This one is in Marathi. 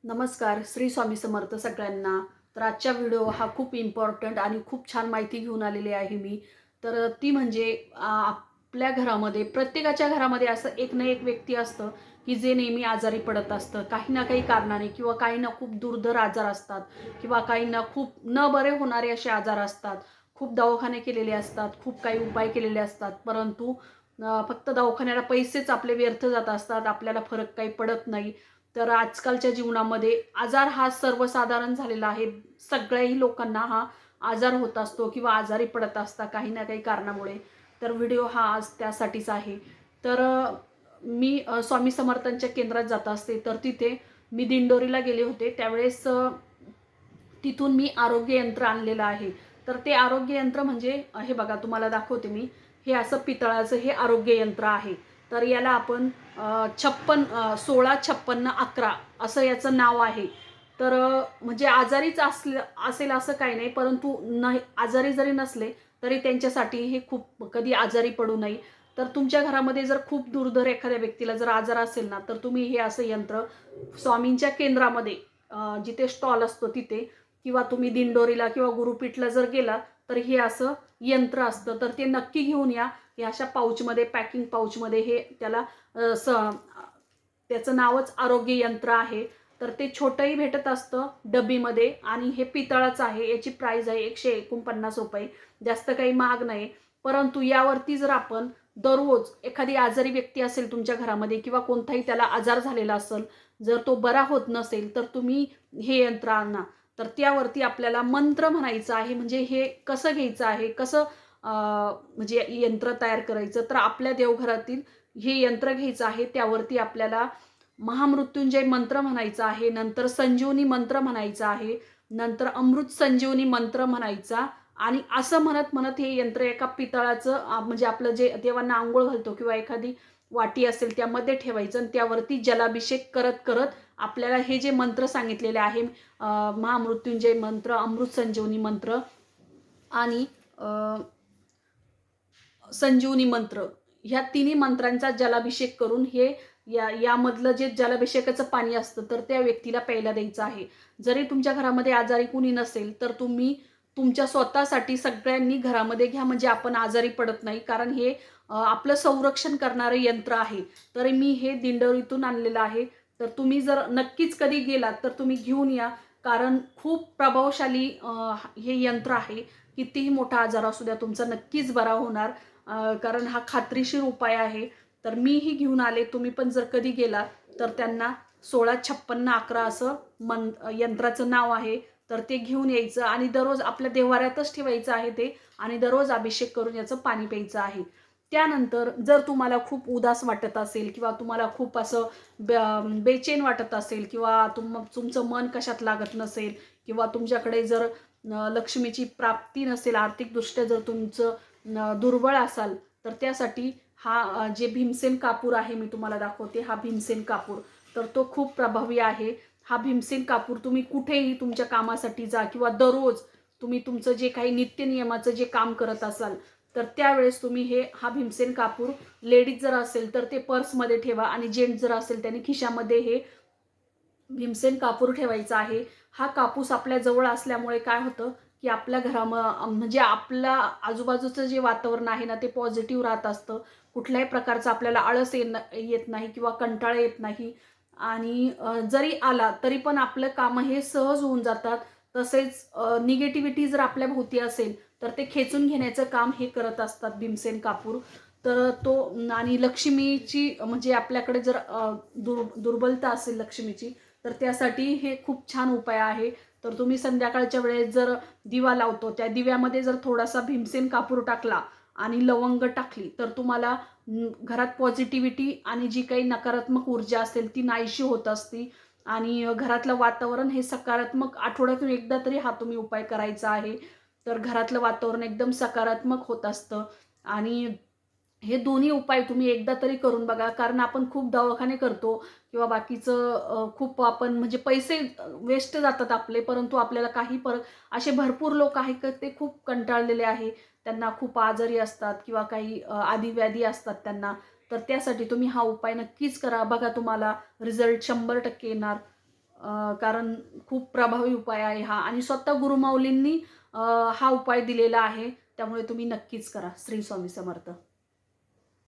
नमस्कार. श्री स्वामी समर्थ सगळ्यांना. तर आजचा व्हिडिओ हा खूप इम्पॉर्टंट आणि खूप छान माहिती घेऊन आलेली आहे मी. तर ती म्हणजे आपल्या घरामध्ये प्रत्येकाच्या घरामध्ये असं एक ना एक व्यक्ती असतं, की जे नेहमी आजारी पडत असतं. काही ना काही कारणाने किंवा काही ना खूप दुर्धर आजार असतात किंवा काही ना खूप न बरे होणारे असे आजार असतात. खूप दवाखाने केलेले असतात, खूप काही उपाय केलेले असतात. परंतु फक्त दवाखान्याला पैसेच आपले व्यर्थ जात असतात. आपल्याला फरक काही पडत नाही. तर आजकालच्या जीवनामध्ये आजार हा सर्वसाधारण झालेला आहे. सगळ्याही लोकांना हा आजार होत असतो किंवा आजारी पडत असतात काही ना काही कारणामुळे. तर व्हिडिओ हा आज त्यासाठीच आहे. तर मी स्वामी समर्थांच्या केंद्रात जात असते. तर तिथे मी दिंडोरीला गेले होते. त्यावेळेस तिथून मी आरोग्य यंत्र आणलेलं आहे. तर ते आरोग्य यंत्र म्हणजे हे बघा तुम्हाला दाखवते मी. हे असं पितळाचं हे आरोग्य यंत्र आहे. तर याला आपण 16, 56, 11 असं याचं नाव आहे. तर म्हणजे आजारीच असेल असं काही नाही, परंतु नाही आजारी जरी नसले, तरी त्यांच्यासाठी हे खूप कधी आजारी पडू नये. तर तुमच्या घरामध्ये जर खूप दुर्धर एखाद्या व्यक्तीला जर आजार असेल ना, तर तुम्ही हे असं यंत्र स्वामींच्या केंद्रामध्ये जिथे स्टॉल असतो तिथे किंवा तुम्ही दिंडोरीला किंवा गुरुपीठला जर गेला, तर हे असं यंत्र असतं. तर ते नक्की घेऊन या. हे अशा पाऊचमध्ये पॅकिंग पाऊचमध्ये हे त्याला त्याचं नावच आरोग्य यंत्र आहे. तर ते छोटंही भेटत असतं डब्बीमध्ये आणि हे पितळाचं आहे. याची प्राईज आहे ₹149. जास्त काही महाग नाही. परंतु यावरती जर आपण दररोज एखादी आजारी व्यक्ती असेल तुमच्या घरामध्ये किंवा कोणताही त्याला आजार झालेला असेल, जर तो बरा होत नसेल, तर तुम्ही हे यंत्र आणा. तर त्यावरती आपल्याला मंत्र म्हणायचा आहे. म्हणजे हे कसं घ्यायचं आहे, कसं म्हणजे यंत्र तयार करायचं. तर आपल्या देवघरातील हे यंत्र घ्यायचं आहे. त्यावरती आपल्याला महामृत्युंजय मंत्र म्हणायचा आहे. नंतर संजीवनी मंत्र म्हणायचा आहे. नंतर अमृत संजीवनी मंत्र म्हणायचा आणि असं म्हणत हे यंत्र एका पितळाचं म्हणजे आपलं जे देवांना अंघोळ घालतो किंवा एखादी वाटी असेल त्यामध्ये ठेवायचं आणि त्यावरती जलाभिषेक करत आपल्याला हे जे मंत्र सांगितलेले आहे महामृत्युंजय मंत्र, अमृत संजीवनी मंत्र आणि संजीवनी मंत्र ह्या तिन्ही मंत्रांचा जलाभिषेक करून हे यामधलं जे जलाभिषेकाचं पाणी असतं तर त्या व्यक्तीला प्यायला द्यायचं आहे. जरी तुमच्या घरामध्ये आजारी कुणी नसेल तर तुम्ही तुमच्या स्वतःसाठी सगळ्यांनी घरामध्ये घ्या म्हणजे आपण आजारी पडत नाही. कारण हे आपलं संरक्षण करणारं यंत्र आहे. तर मी हे दिंडोरीतून आणलेलं आहे. तर तुम्ही जर नक्कीच कधी गेलात तर तुम्ही घेऊन या. कारण खूप प्रभावशाली हे यंत्र आहे. कितीही मोठा आजार असू द्या तुमचा नक्कीच बरा होणार. कारण हा खात्रीशीर उपाय आहे. तर मीही घेऊन आले. तुम्ही पण जर कधी गेला तर त्यांना 16, 56, 11 असं यंत्राचं नाव आहे. तर ते घेऊन यायचं आणि दररोज आपल्या देव्हाऱ्यातच ठेवायचं आहे ते आणि दररोज अभिषेक करून याचं पाणी प्यायचं आहे. त्यानंतर जर तुम्हाला खूप उदास वाटत असेल किंवा तुम्हाला खूप असं बेचैन वाटत असेल किंवा तुमचं मन कशात लागत नसेल किंवा तुमच्याकडे जर लक्ष्मीची प्राप्ती नसेल, आर्थिकदृष्ट्या जर तुमचं दुर्बळ असाल, तर त्यासाठी हा जे भीमसेन कापूर आहे मी तुम्हाला दाखवते. हा भीमसेन कापूर तर तो खूप प्रभावी आहे. हा भीमसेन कापूर तुम्ही कुठेही तुमच्या कामासाठी जा किंवा दररोज तुम्ही तुमचं जे काही नित्यनियमाचं जे काम करत असाल, तर त्यावेळेस तुम्ही हा भीमसेन कापूर लेडीज जर असेल तर ते पर्समध्ये ठेवा आणि जेंट्स जर असेल त्याने खिशामध्ये हे भीमसेन कापूर ठेवायचा आहे. हा कापूस आपल्या जवळ असल्यामुळे काय होतं, की आपल्या म्हणजे आपल्या आजूबाजूचं जे वातावरण आहे ना, ते पॉझिटिव्ह राहत असतं. कुठल्याही प्रकारचा आपल्याला आळस येत नाही किंवा कंटाळा येत नाही आणि जरी आला तरी पण आपलं कामं हे सहज होऊन जातात. तसेच निगेटिव्हिटी जर आपल्या भोवती असेल, तर ते खेचून घेण्याचं काम हे करत असतात भीमसेन कापूर. तर तो आणि लक्ष्मीची म्हणजे आपल्याकडे जर दुर्बलता असेल लक्ष्मीची, तर त्यासाठी हे खूप छान उपाय आहे. तर तुम्ही संध्याकाळच्या वेळेस जर दिवा लावतो, त्या दिव्यामध्ये जर थोडासा भीमसेन कापूर टाकला आणि लवंग टाकली, तर तुम्हाला घरात पॉझिटिव्हिटी आणि जी काही नकारात्मक ऊर्जा असेल ती नाहीशी होत असती आणि घरातलं वातावरण हे सकारात्मक आठवड्यातून एकदा तरी हा तुम्ही उपाय करायचा आहे. तर घरातलं वातावरण एकदम सकारात्मक होत असतं आणि हे दोन्ही उपाय तुम्ही एकदा तरी करून बघा. कारण आपण खूप दवाखाने करतो किंवा बाकीचं खूप आपण म्हणजे पैसे वेस्ट जातात आपले, परंतु आपल्याला काही परत असे भरपूर लोक आहेत की ते खूप कंटाळलेले आहे. त्यांना खूप आजारी असतात किंवा काही आदी-व्याधी असतात त्यांना. तर त्यासाठी तुम्ही हा उपाय नक्कीच करा. बघा तुम्हाला रिझल्ट 100% येणार. कारण खूप प्रभावी उपाय आहे हा आणि स्वतः गुरुमाऊलींनी हा उपाय दिलेला आहे. त्यामुळे तुम्ही नक्कीच करा. श्री स्वामी समर्थ.